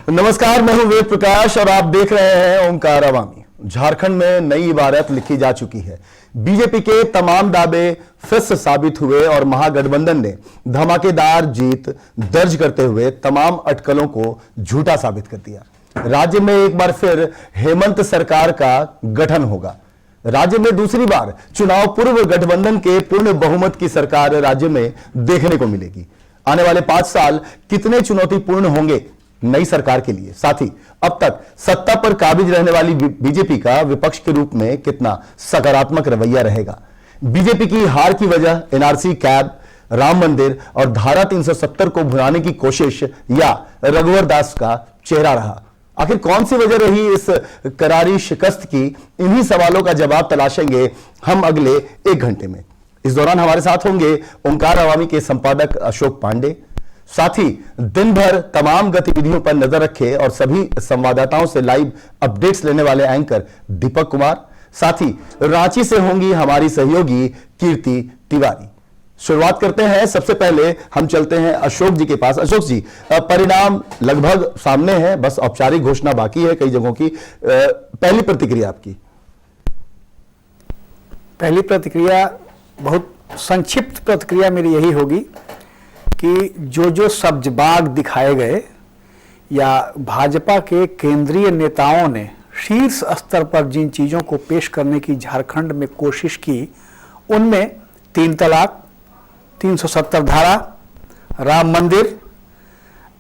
नमस्कार, मैं हूं वेद प्रकाश और आप देख रहे हैं ओंकार अवामी। झारखंड में नई इबारत लिखी जा चुकी है। बीजेपी के तमाम दावे फिस साबित हुए और महागठबंधन ने धमाकेदार जीत दर्ज करते हुए तमाम अटकलों को झूठा साबित कर दिया। राज्य में एक बार फिर हेमंत सरकार का गठन होगा। राज्य में दूसरी बार चुनाव पूर्व गठबंधन के पूर्ण बहुमत की सरकार राज्य में देखने को मिलेगी। आने वाले 5 साल कितने चुनौतीपूर्ण होंगे नई सरकार के लिए, साथ ही अब तक सत्ता पर काबिज रहने वाली बीजेपी का विपक्ष के रूप में कितना सकारात्मक रवैया रहेगा। बीजेपी की हार की वजह एनआरसी, कैब, राम मंदिर और धारा 370 को भुनाने की कोशिश या रघुवर दास का चेहरा रहा। आखिर कौन सी वजह रही इस करारी शिकस्त की? इन्हीं सवालों का जवाब तलाशेंगे हम अगले 1 घंटे में। इस दौरान हमारे साथ होंगे ओंकार अवामी के संपादक अशोक पांडे, साथ ही दिन भर तमाम गतिविधियों पर नजर रखे और सभी संवाददाताओं से लाइव अपडेट्स लेने वाले एंकर दीपक कुमार, साथ ही रांची से होंगी हमारी सहयोगी कीर्ति तिवारी। शुरुआत करते हैं। सबसे पहले हम चलते हैं अशोक जी के पास। अशोक जी, परिणाम लगभग सामने है, बस औपचारिक घोषणा बाकी है कई जगहों की। पहली प्रतिक्रिया आपकी? पहली प्रतिक्रिया, बहुत संक्षिप्त प्रतिक्रिया मेरी यही होगी कि जो सब्जबाग दिखाए गए या भाजपा के केंद्रीय नेताओं ने शीर्ष स्तर पर जिन चीज़ों को पेश करने की झारखंड में कोशिश की, उनमें 3 तलाक, 370 धारा, राम मंदिर,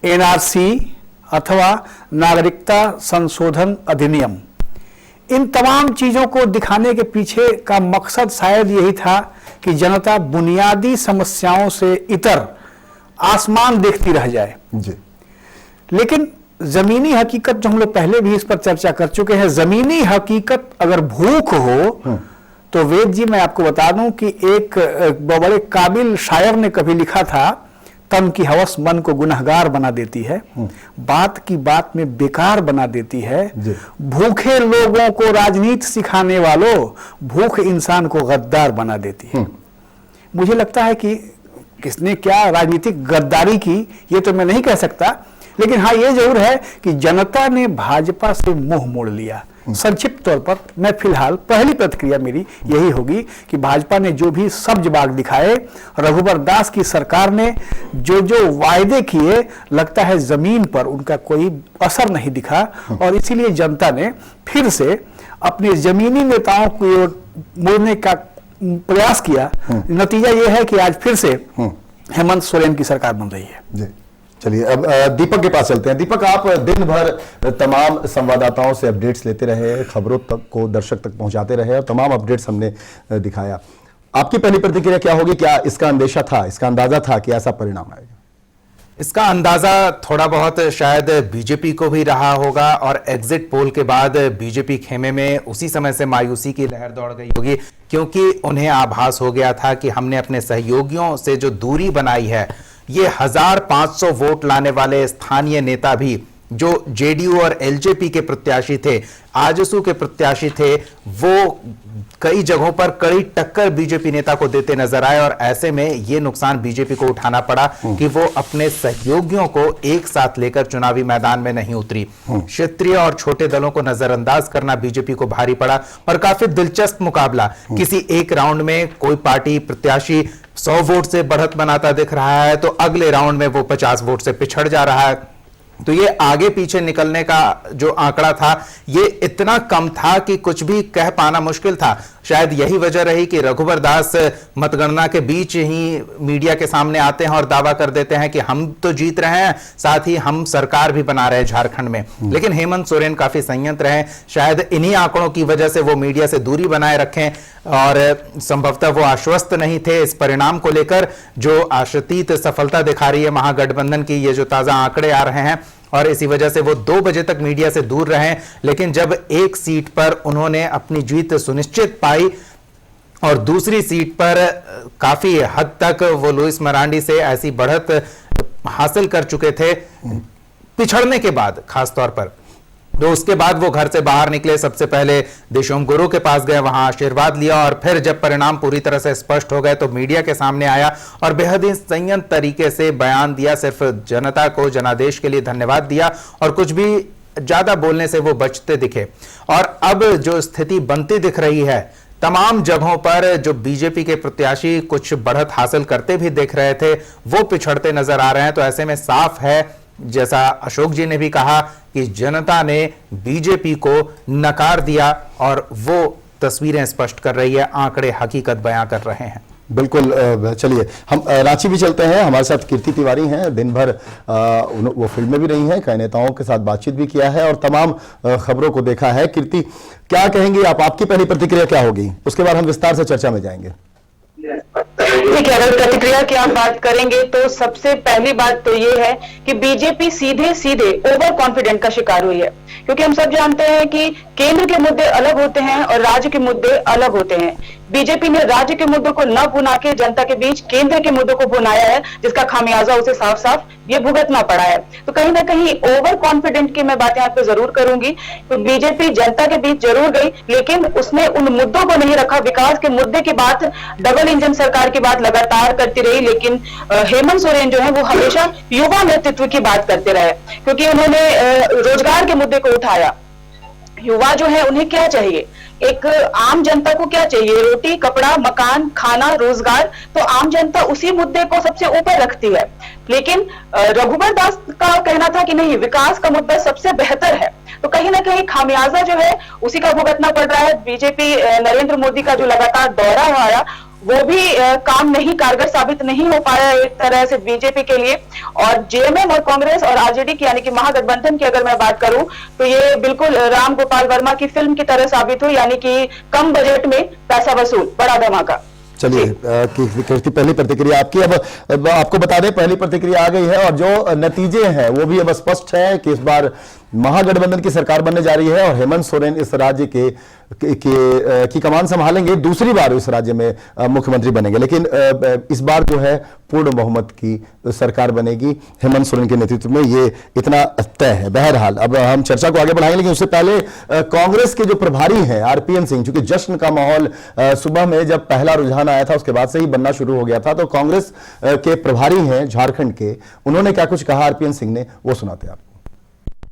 एनआरसी अथवा नागरिकता संशोधन अधिनियम, इन तमाम चीज़ों को दिखाने के पीछे का मकसद शायद यही था कि जनता बुनियादी समस्याओं से इतर आसमान देखती रह जाए जी। लेकिन जमीनी हकीकत, जो हम लोग पहले भी इस पर चर्चा कर चुके हैं, जमीनी हकीकत अगर भूख हो तो वेद जी, मैं आपको बता दूं कि एक बड़े काबिल शायर ने कभी लिखा था, तन की हवस मन को गुनहगार बना देती है, बात की बात में बेकार बना देती है, भूखे लोगों को राजनीति सिखाने वालों, भूख इंसान को गद्दार बना देती है। मुझे लगता है कि किसने क्या राजनीतिक गद्दारी की ये तो मैं नहीं कह सकता, लेकिन हाँ ये जरूर है कि जनता ने भाजपा से मुंह मोड़ लिया। संक्षिप्त तौर पर मैं फिलहाल पहली प्रतिक्रिया मेरी यही होगी कि भाजपा ने जो भी सब्जबाग दिखाए, रघुवर दास की सरकार ने जो वायदे किए, लगता है जमीन पर उनका कोई असर नहीं दिखा और इसीलिए जनता ने फिर से अपने जमीनी नेताओं को मोड़ने का प्रयास किया। नतीजा यह है कि आज फिर से हेमंत सोरेन की सरकार बन रही है जी। चलिए अब दीपक के पास चलते हैं। दीपक, आप दिन भर तमाम संवाददाताओं से अपडेट्स लेते रहे, खबरों तक को दर्शक तक पहुंचाते रहे और तमाम अपडेट्स हमने दिखाया। आपकी पहली प्रतिक्रिया क्या होगी? क्या इसका अंदेशा था, इसका अंदाजा था कि ऐसा परिणाम आएगा? इसका अंदाजा थोड़ा बहुत शायद बीजेपी को भी रहा होगा और एग्जिट पोल के बाद बीजेपी खेमे में उसी समय से मायूसी की लहर दौड़ गई होगी, क्योंकि उन्हें आभास हो गया था कि हमने अपने सहयोगियों से जो दूरी बनाई है, ये 1500 वोट लाने वाले स्थानीय नेता भी जो जेडीयू और एलजेपी के प्रत्याशी थे, आजसू के प्रत्याशी थे, वो कई जगहों पर कड़ी टक्कर बीजेपी नेता को देते नजर आए और ऐसे में ये नुकसान बीजेपी को उठाना पड़ा कि वो अपने सहयोगियों को एक साथ लेकर चुनावी मैदान में नहीं उतरी। क्षेत्रीय और छोटे दलों को नजरअंदाज करना बीजेपी को भारी पड़ा और काफी दिलचस्प मुकाबला। किसी एक राउंड में कोई पार्टी प्रत्याशी 100 वोट से बढ़त बनाता दिख रहा है तो अगले राउंड में वो 50 वोट से पिछड़ जा रहा है। तो ये आगे पीछे निकलने का जो आंकड़ा था, ये इतना कम था कि कुछ भी कह पाना मुश्किल था। शायद यही वजह रही कि रघुवर दास मतगणना के बीच ही मीडिया के सामने आते हैं और दावा कर देते हैं कि हम तो जीत रहे हैं, साथ ही हम सरकार भी बना रहे हैं झारखंड में। लेकिन हेमंत सोरेन काफी संयंत्र हैं। शायद इन्हीं आंकड़ों की वजह से वो मीडिया से दूरी बनाए रखें और संभवतः वो आश्वस्त नहीं थे इस परिणाम को लेकर। जो आशातीत सफलता दिखा रही है महागठबंधन की, ये जो ताजा आंकड़े आ रहे हैं, और इसी वजह से वो 2 बजे तक मीडिया से दूर रहे। लेकिन जब एक सीट पर उन्होंने अपनी जीत सुनिश्चित पाई और दूसरी सीट पर काफी हद तक वो लुइस मरांडी से ऐसी बढ़त हासिल कर चुके थे पिछड़ने के बाद, खासतौर पर तो उसके बाद वो घर से बाहर निकले, सबसे पहले देशोम गुरु के पास गए, वहां आशीर्वाद लिया और फिर जब परिणाम पूरी तरह से स्पष्ट हो गए तो मीडिया के सामने आया और बेहद ही संयम तरीके से बयान दिया, सिर्फ जनता को, जनादेश के लिए धन्यवाद दिया और कुछ भी ज्यादा बोलने से वो बचते दिखे। और अब जो स्थिति बनती दिख रही है, तमाम जगहों पर जो बीजेपी के प्रत्याशी कुछ बढ़त हासिल करते भी दिख रहे थे, वो पिछड़ते नजर आ रहे हैं। तो ऐसे में साफ है, जैसा अशोक जी ने भी कहा, कि जनता ने बीजेपी को नकार दिया और वो तस्वीरें स्पष्ट कर रही है, आंकड़े हकीकत बयां कर रहे हैं। बिल्कुल। चलिए हम रांची भी चलते हैं। हमारे साथ कीर्ति तिवारी हैं, दिन भर वो फील्ड में भी रही हैं, कई नेताओं के साथ बातचीत भी किया है और तमाम खबरों को देखा है। कीर्ति, क्या कहेंगी आप? आपकी पहली प्रतिक्रिया क्या होगी? उसके बाद हम विस्तार से चर्चा में जाएंगे। देखिए, अगर प्रतिक्रिया की आप बात करेंगे तो सबसे पहली बात तो ये है कि बीजेपी सीधे सीधे ओवर कॉन्फिडेंट का शिकार हुई है, क्योंकि हम सब जानते हैं कि केंद्र के मुद्दे अलग होते हैं और राज्य के मुद्दे अलग होते हैं। बीजेपी ने राज्य के मुद्दों को न भुना के जनता के बीच केंद्र के मुद्दों को भुनाया है, जिसका खामियाजा उसे साफ साफ ये भुगतना पड़ा है। तो कहीं ना कहीं ओवर कॉन्फिडेंट की मैं बात यहाँ पे जरूर करूंगी। तो बीजेपी जनता के बीच जरूर गई, लेकिन उसने उन मुद्दों को नहीं रखा। विकास के मुद्दे की बात, डबल इंजन सरकार की बात लगातार करती रही, लेकिन हेमंत सोरेन जो है वो हमेशा युवा नेतृत्व की बात करते रहे, क्योंकि उन्होंने रोजगार के मुद्दे को उठाया। युवा जो है उन्हें क्या चाहिए, एक आम जनता को क्या चाहिए? रोटी, कपड़ा, मकान, खाना, रोजगार। तो आम जनता उसी मुद्दे को सबसे ऊपर रखती है, लेकिन रघुबर दास का कहना था कि नहीं, विकास का मुद्दा सबसे बेहतर है। तो कहीं ना कहीं खामियाजा जो है उसी का भुगतना पड़ रहा है। बीजेपी नरेंद्र मोदी का जो लगातार दौरा आया वो भी काम नहीं, कारगर साबित नहीं हो पाया एक तरह से बीजेपी के लिए। और जेएमएम और कांग्रेस और आरजेडी की यानी कि महागठबंधन की अगर मैं बात करूं तो ये बिल्कुल राम गोपाल वर्मा की फिल्म की तरह साबित हुई, यानी कि कम बजट में पैसा वसूल, बड़ा धमाका। चलिए कीर्ति, पहली प्रतिक्रिया आपकी। अब आपको बता दें, पहली प्रतिक्रिया आ गई है और जो नतीजे हैं वो भी अब स्पष्ट है कि इस बार महागठबंधन की सरकार बनने जा रही है और हेमंत सोरेन इस राज्य की कमान संभालेंगे, दूसरी बार इस राज्य में मुख्यमंत्री बनेंगे। लेकिन इस बार जो है पूर्ण बहुमत की सरकार बनेगी हेमंत सोरेन के नेतृत्व में, ये इतना तय है। बहरहाल अब हम चर्चा को आगे बढ़ाएंगे, लेकिन उससे पहले कांग्रेस के जो प्रभारी हैं आरपीएन सिंह, चूंकि जश्न का माहौल सुबह में जब पहला रुझान आया था उसके बाद से ही बनना शुरू हो गया था, तो कांग्रेस के प्रभारी हैं झारखंड के, उन्होंने क्या कुछ कहा आरपीएन सिंह ने, वो सुनाते हैं आपको।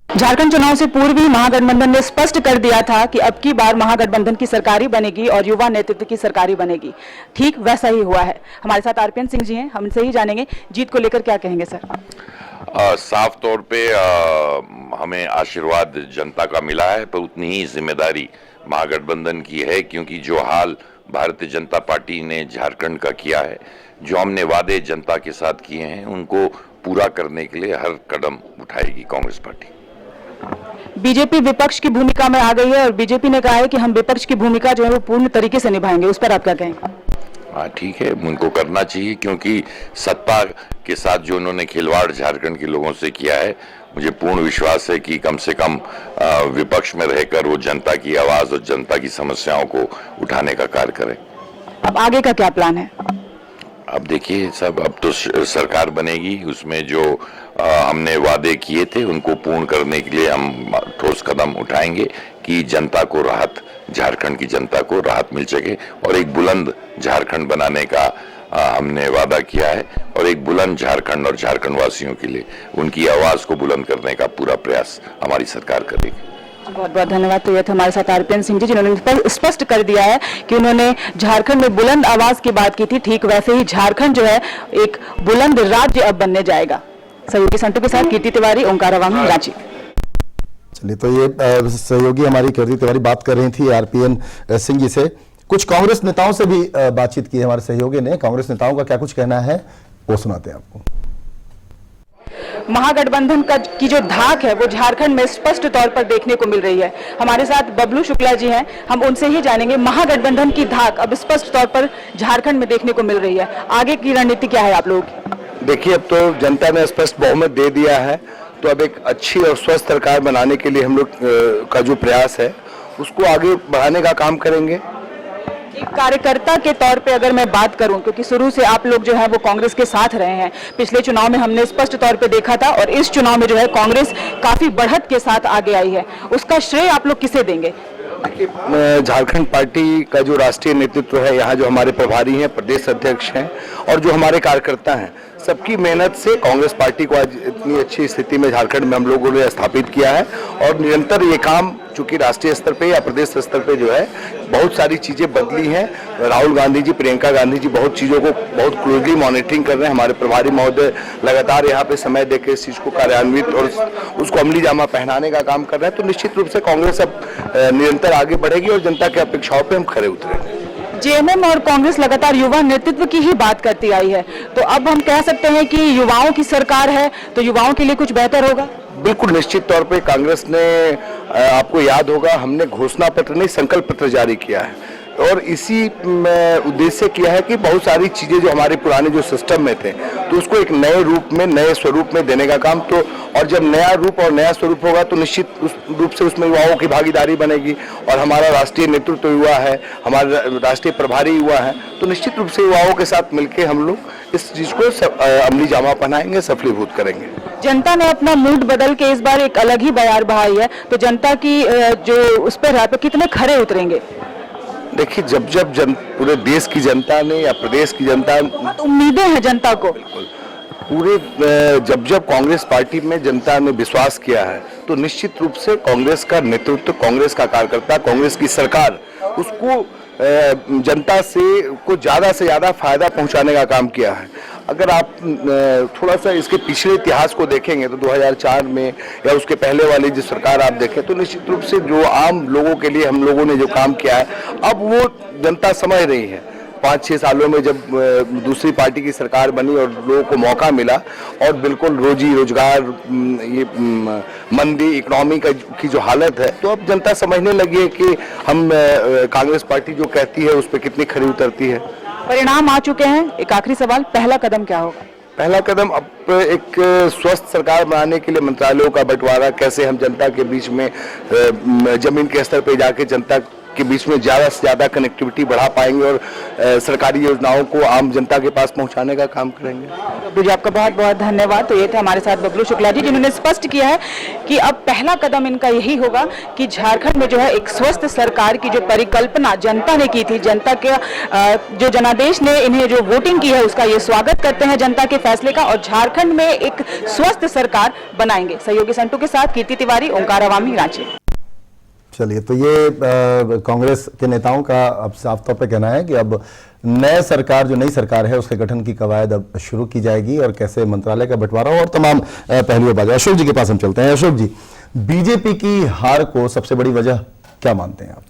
झारखंड चुनाव से पूर्व ही महागठबंधन ने स्पष्ट कर दिया था कि अब की बार महागठबंधन की सरकार ही बनेगी और युवा नेतृत्व की सरकार ही बनेगी। ठीक वैसा ही हुआ है। हमारे साथ आरपीएन सिंह जी हैं, हम इनसे ही जानेंगे जीत को लेकर क्या कहेंगे सर। साफ तौर पे हमें आशीर्वाद जनता का मिला है, पर उतनी ही जिम्मेदारी महागठबंधन की है, क्योंकि जो हाल भारतीय जनता पार्टी ने झारखंड का किया है, जो हमने वादे जनता के साथ किए हैं, उनको पूरा करने के लिए हर कदम उठाएगी कांग्रेस पार्टी। बीजेपी विपक्ष की भूमिका में आ गई है और बीजेपी ने कहा है कि हम विपक्ष की भूमिका जो है वो पूर्ण तरीके से निभाएंगे, उस पर आप क्या कहेंगे? हाँ ठीक है, उनको करना चाहिए, क्योंकि सत्ता के साथ जो उन्होंने खिलवाड़ झारखंड के लोगों से किया है, मुझे पूर्ण विश्वास है कि कम से कम विपक्ष में रहकर वो जनता की आवाज और जनता की समस्याओं को उठाने का कार्य करें। अब आगे का क्या प्लान है? अब देखिए सब, अब तो सरकार बनेगी, उसमें जो हमने वादे किए थे उनको पूर्ण करने के लिए हम ठोस कदम उठाएंगे कि जनता को राहत, झारखंड की जनता को राहत मिल सके और एक बुलंद झारखंड बनाने का हमने वादा किया है और एक बुलंद झारखंड और झारखंड वासियों के लिए उनकी आवाज को बुलंद करने का पूरा प्रयास हमारी सरकार करेगी। बहुत बहुत धन्यवाद। तो ये थे हमारे साथ आरपीएन सिंह जी, जिन्होंने स्पष्ट कर दिया है कि उन्होंने झारखंड में बुलंद आवाज की बात की थी। ठीक वैसे ही झारखंड जो है एक बुलंद राज्य अब बनने जाएगा। सहयोगी संतु के साथ कीर्ति तिवारी, ओंकार अवामी, रांची। चलिए, तो ये सहयोगी हमारी कीर्ति तिवारी बात कर रही थी आरपीएन सिंह जी से। कुछ कांग्रेस नेताओं से भी बातचीत की हमारे सहयोगी ने, कांग्रेस नेताओं का क्या कुछ कहना है वो सुनाते हैं आपको। महागठबंधन की जो धाक है वो झारखंड में स्पष्ट तौर पर देखने को मिल रही है। हमारे साथ बबलू शुक्ला जी हैं, हम उनसे ही जानेंगे महागठबंधन की धाक अब स्पष्ट तौर पर झारखंड में देखने को मिल रही है। आगे की रणनीति क्या है आप लोगों की? देखिए, अब तो जनता ने स्पष्ट बहुमत दे दिया है, तो अब एक अच्छी और स्वस्थ सरकार बनाने के लिए हम लोग का जो प्रयास है उसको आगे बढ़ाने का काम करेंगे। एक कार्यकर्ता के तौर पे अगर मैं बात करूं, क्योंकि शुरू से आप लोग जो है वो कांग्रेस के साथ रहे हैं, पिछले चुनाव में हमने स्पष्ट तौर पे देखा था और इस चुनाव में जो है कांग्रेस काफी बढ़त के साथ आगे आई है, उसका श्रेय आप लोग किसे देंगे? झारखंड पार्टी का जो राष्ट्रीय नेतृत्व है, यहाँ जो हमारे प्रभारी हैं, प्रदेश अध्यक्ष हैं और जो हमारे कार्यकर्ता हैं, सबकी मेहनत से कांग्रेस पार्टी को आज इतनी अच्छी स्थिति में झारखंड में हम लोगों ने स्थापित किया है। और निरंतर ये काम चूंकि राष्ट्रीय स्तर पे या प्रदेश स्तर पे जो है बहुत सारी चीजें बदली हैं। राहुल गांधी जी, प्रियंका गांधी जी बहुत चीजों को बहुत क्लोजली मॉनिटरिंग कर रहे हैं। हमारे प्रभारी महोदय लगातार यहाँ पे समय देकर इस चीज को कार्यान्वित और उसको अमली जामा पहनाने का काम कर रहे हैं। तो निश्चित रूप से कांग्रेस अब निरंतर आगे बढ़ेगी और जनता की अपेक्षाओं पर हम खरे उतरेंगे। जेएमएम और कांग्रेस लगातार युवा नेतृत्व की ही बात करती आई है, तो अब हम कह सकते हैं कि युवाओं की सरकार है तो युवाओं के लिए कुछ बेहतर होगा? बिल्कुल निश्चित तौर पे कांग्रेस ने, आपको याद होगा, हमने घोषणा पत्र नहीं संकल्प पत्र जारी किया है और इसी उद्देश्य किया है कि बहुत सारी चीजें जो हमारे पुराने जो सिस्टम में थे तो उसको एक नए रूप में, नए स्वरूप में देने का काम। तो और जब नया रूप और नया स्वरूप होगा तो निश्चित रूप से उसमें युवाओं की भागीदारी बनेगी और हमारा राष्ट्रीय नेतृत्व युवा है, हमारा राष्ट्रीय प्रभारी युवा है, तो निश्चित रूप से युवाओं के साथ मिलकर हम लोग इस चीज को अमली जामा पहनाएंगे, सफलीभूत करेंगे। जनता ने अपना मूड बदल के इस बार एक अलग ही बयार बहाई है, तो जनता की जो उस पर कितने खरे उतरेंगे? देखिए, जब पूरे देश की जनता ने या प्रदेश की जनता, बहुत उम्मीदें हैं जनता को, पूरे जब कांग्रेस पार्टी में जनता ने विश्वास किया है तो निश्चित रूप से कांग्रेस का नेतृत्व, कांग्रेस का कार्यकर्ता, कांग्रेस की सरकार उसको जनता को ज्यादा से ज्यादा फायदा पहुंचाने का काम किया है। अगर आप थोड़ा सा इसके पिछले इतिहास को देखेंगे तो 2004 में या उसके पहले वाली जो सरकार आप देखें तो निश्चित रूप से जो आम लोगों के लिए हम लोगों ने जो काम किया है अब वो जनता समझ रही है। 5-6 सालों में जब दूसरी पार्टी की सरकार बनी और लोगों को मौका मिला और बिल्कुल रोजी रोजगार, ये मंदी, इकोनॉमी की जो हालत है, तो अब जनता समझने लगी है कि हम कांग्रेस पार्टी जो कहती है उस पर कितनी खरी उतरती है। परिणाम आ चुके हैं। एक आखिरी सवाल, पहला कदम क्या होगा? पहला कदम अब एक स्वस्थ सरकार बनाने के लिए मंत्रालयों का बंटवारा, कैसे हम जनता के बीच में जमीन के स्तर पर जाके जनता के बीच में ज्यादा से ज्यादा कनेक्टिविटी बढ़ा पाएंगे और सरकारी योजनाओं को आम जनता के पास पहुंचाने का काम करेंगे। बबलू जी, आपका बहुत बहुत धन्यवाद। तो ये थे हमारे साथ बबलू शुक्ला जी, जिन्होंने स्पष्ट किया है कि अब पहला कदम इनका यही होगा कि झारखंड में जो है एक स्वस्थ सरकार की जो परिकल्पना जनता ने की थी, जनता के जो जनादेश ने इन्हें जो वोटिंग की है उसका ये स्वागत करते हैं जनता के फैसले का, और झारखंड में एक स्वस्थ सरकार बनाएंगे। सहयोगी संटू के साथ कीर्ति तिवारी, ओंकार अवामी, रांची। चलिए, तो ये कांग्रेस के नेताओं का अब साफ तौर पे कहना है कि अब नए सरकार, जो नई सरकार है, उसके गठन की कवायद अब शुरू की जाएगी और कैसे मंत्रालय का बंटवारा और तमाम पहलुओं पर। अशोक जी के पास हम चलते हैं। अशोक जी, बीजेपी की हार को सबसे बड़ी वजह क्या मानते हैं आप?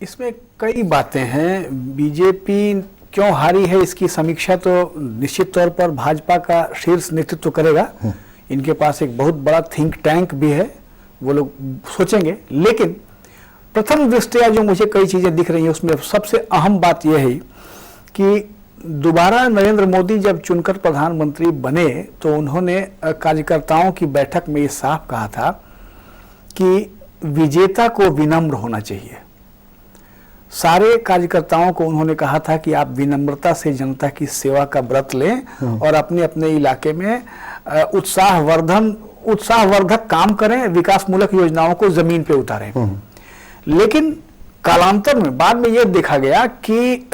इसमें कई बातें हैं। बीजेपी क्यों हारी है इसकी समीक्षा तो निश्चित तौर पर भाजपा का शीर्ष नेतृत्व करेगा। इनके पास एक बहुत बड़ा थिंक टैंक भी है, वो लोग सोचेंगे। लेकिन प्रथम दृष्टया जो मुझे कई चीजें दिख रही हैं उसमें सबसे अहम बात यह है कि दोबारा नरेंद्र मोदी जब चुनकर प्रधानमंत्री बने तो उन्होंने कार्यकर्ताओं की बैठक में ये साफ कहा था कि विजेता को विनम्र होना चाहिए। सारे कार्यकर्ताओं को उन्होंने कहा था कि आप विनम्रता से जनता की सेवा का व्रत लें और अपने अपने इलाके में उत्साहवर्धक काम करें, विकासमूलक योजनाओं को जमीन पे उतारें। लेकिन कालांतर में बाद में यह देखा गया कि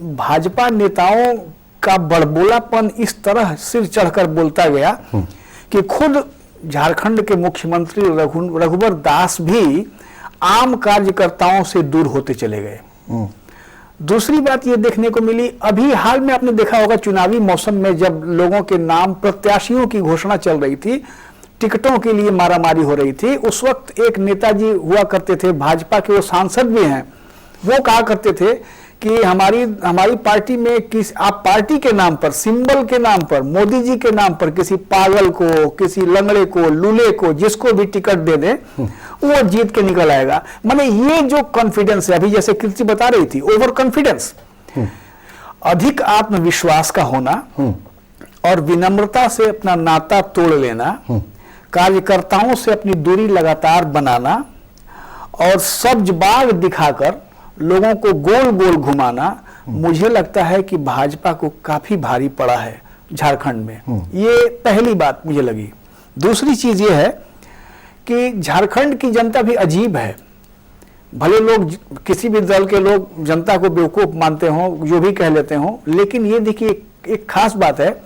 भाजपा नेताओं का बड़बोलापन इस तरह सिर चढ़कर बोलता गया कि खुद झारखंड के मुख्यमंत्री रघुवर दास भी आम कार्यकर्ताओं से दूर होते चले गए। दूसरी बात यह देखने को मिली, अभी हाल में आपने देखा होगा चुनावी मौसम में जब लोगों के नाम, प्रत्याशियों की घोषणा चल रही थी, टिकटों के लिए मारामारी हो रही थी, उस वक्त एक नेताजी हुआ करते थे, भाजपा के वो सांसद भी हैं, वो कहा करते थे कि हमारी पार्टी में आप पार्टी के नाम पर, सिंबल के नाम पर, मोदी जी के नाम पर किसी पागल को, किसी लंगड़े को, लूले को, जिसको भी टिकट दे दें वो जीत के निकल आएगा। माने ये जो कॉन्फिडेंस है, अभी जैसे कीर्ति बता रही थी, ओवर कॉन्फिडेंस, अधिक आत्मविश्वास का होना और विनम्रता से अपना नाता तोड़ लेना, कार्यकर्ताओं से अपनी दूरी लगातार बनाना और सब्ज बाग दिखाकर लोगों को गोल गोल घुमाना मुझे लगता है कि भाजपा को काफी भारी पड़ा है झारखंड में। ये पहली बात मुझे लगी। दूसरी चीज ये है कि झारखंड की जनता भी अजीब है। भले लोग किसी भी दल के लोग जनता को बेवकूफ मानते हों, जो भी कह लेते हों, लेकिन ये देखिए एक खास बात है,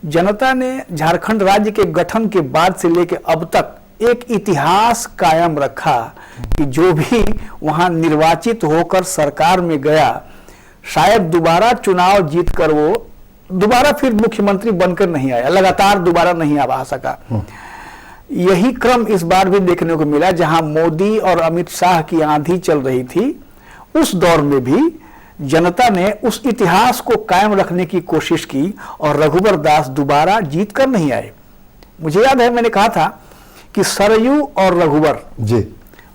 जनता ने झारखंड राज्य के गठन के बाद से लेकर अब तक एक इतिहास कायम रखा कि जो भी वहां निर्वाचित होकर सरकार में गया, शायद दोबारा चुनाव जीतकर वो दोबारा फिर मुख्यमंत्री बनकर नहीं आया, लगातार दोबारा नहीं आ सका। यही क्रम इस बार भी देखने को मिला, जहां मोदी और अमित शाह की आंधी चल रही थी, उस दौर में भी जनता ने उस इतिहास को कायम रखने की कोशिश की और रघुवर दास दोबारा जीत कर नहीं आए। मुझे याद है मैंने कहा था कि सरयू और रघुवर जी,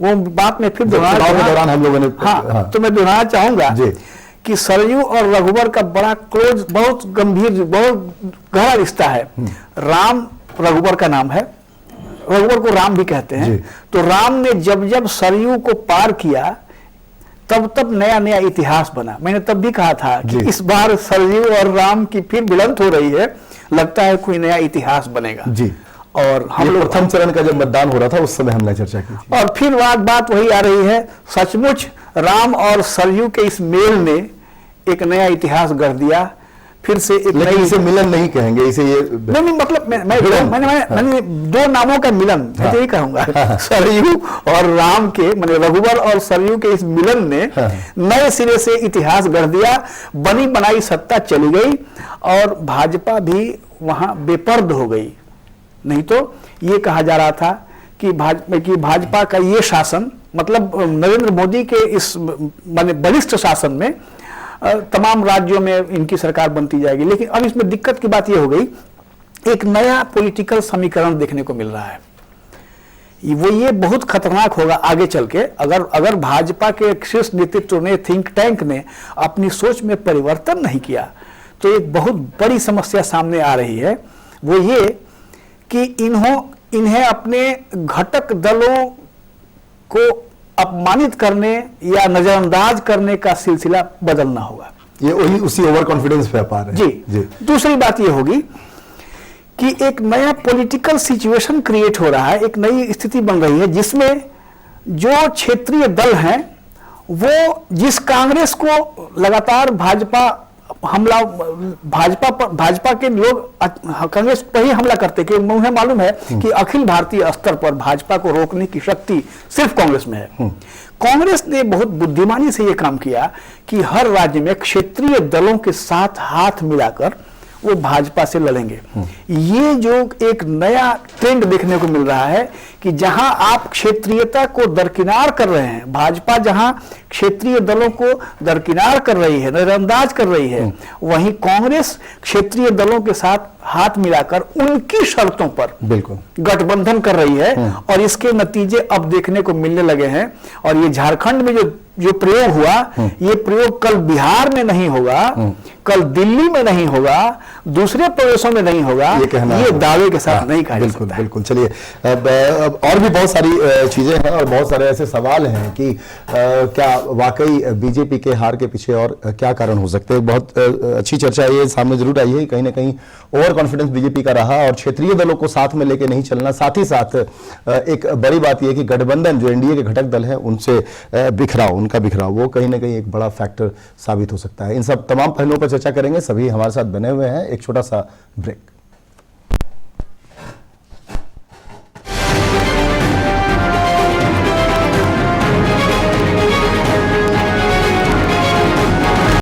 वो बात में फिर चुनाव के दौरान हम लोगों ने हाँ, तो मैं दोहराना चाहूंगा कि सरयू और रघुवर का बड़ा क्लोज, बहुत गंभीर, बहुत गहरा रिश्ता है। राम रघुवर का नाम है, रघुवर को राम भी कहते हैं। तो राम ने जब जब सरयू को पार किया तब तब नया नया इतिहास बना। मैंने तब भी कहा था कि इस बार सरयू और राम की फिर भिड़ंत हो रही है, लगता है कोई नया इतिहास बनेगा जी। और हम लोग प्रथम चरण का जब मतदान हो रहा था उस समय हमने चर्चा की थी। और फिर बात वही आ रही है, सचमुच राम और सरयू के इस मेल ने एक नया इतिहास गढ़ दिया। फिर से एक नई, इसे मिलन नहीं कहेंगे, इसे ये नहीं मतलब मैंने दो नामों का मिलन, मैं तो यही कहूंगा। सरयू और राम के, मैंने रघुवर और सरयू के इस मिलन ने नए सिरे से इतिहास गढ़ दिया। बनी बनाई सत्ता चली गई और भाजपा भी वहां बेपर्द हो गई। नहीं तो ये कहा जा रहा था कि भाजपा का ये शासन, मतलब नरेंद्र मोदी के इस माने बलिष्ठ शासन में तमाम राज्यों में इनकी सरकार बनती जाएगी। लेकिन अब इसमें दिक्कत की बात यह हो गई, एक नया पॉलिटिकल समीकरण देखने को मिल रहा है। वो ये बहुत खतरनाक होगा आगे चल के, अगर भाजपा के शीर्ष नेतृत्व ने, थिंक टैंक ने अपनी सोच में परिवर्तन नहीं किया तो एक बहुत बड़ी समस्या सामने आ रही है। वो ये कि इन्हें अपने घटक दलों को अपमानित करने या नजरअंदाज करने का सिलसिला बदलना होगा। ये उसी ओवर कॉन्फिडेंस व्यापार है जी। दूसरी बात ये होगी कि एक नया पॉलिटिकल सिचुएशन क्रिएट हो रहा है, एक नई स्थिति बन रही है जिसमें जो क्षेत्रीय दल हैं वो जिस कांग्रेस को लगातार भाजपा के लोग कांग्रेस पर ही हमला करते कि उन्हें मालूम है कि अखिल भारतीय स्तर पर भाजपा को रोकने की शक्ति सिर्फ कांग्रेस में है। कांग्रेस ने बहुत बुद्धिमानी से यह काम किया कि हर राज्य में क्षेत्रीय दलों के साथ हाथ मिलाकर वो भाजपा से लड़ेंगे। ये जो एक नया ट्रेंड देखने को मिल रहा है कि जहां आप क्षेत्रीयता को दरकिनार कर रहे हैं, भाजपा जहां क्षेत्रीय दलों को दरकिनार कर रही है, नजरअंदाज कर रही है, वहीं कांग्रेस क्षेत्रीय दलों के साथ हाथ मिलाकर उनकी शर्तों पर बिल्कुल गठबंधन कर रही है। और इसके नतीजे अब देखने को मिलने लगे हैं। और ये झारखंड में जो प्रयोग हुआ, ये प्रयोग कल बिहार में नहीं होगा, कल दिल्ली में नहीं होगा, दूसरे प्रदेशों में नहीं होगा, ये दावे के साथ नहीं कहा जा सकता। बिल्कुल। चलिए, और भी बहुत सारी चीजें हैं और बहुत सारे ऐसे सवाल हैं कि क्या वाकई बीजेपी के हार के पीछे और क्या कारण हो सकते हैं। बहुत अच्छी चर्चा ये सामने जरूर आई है, कहीं ना कहीं ओवर कॉन्फिडेंस बीजेपी का रहा और क्षेत्रीय दलों को साथ में लेके नहीं चलना। साथ ही साथ एक बड़ी बात यह कि गठबंधन जो एनडीए के घटक दल हैं उनसे उनका बिखराव, वो कहीं ना कहीं एक बड़ा फैक्टर साबित हो सकता है। इन सब तमाम पहलुओं पर चर्चा करेंगे। सभी हमारे साथ बने हुए हैं। एक छोटा सा ब्रेक।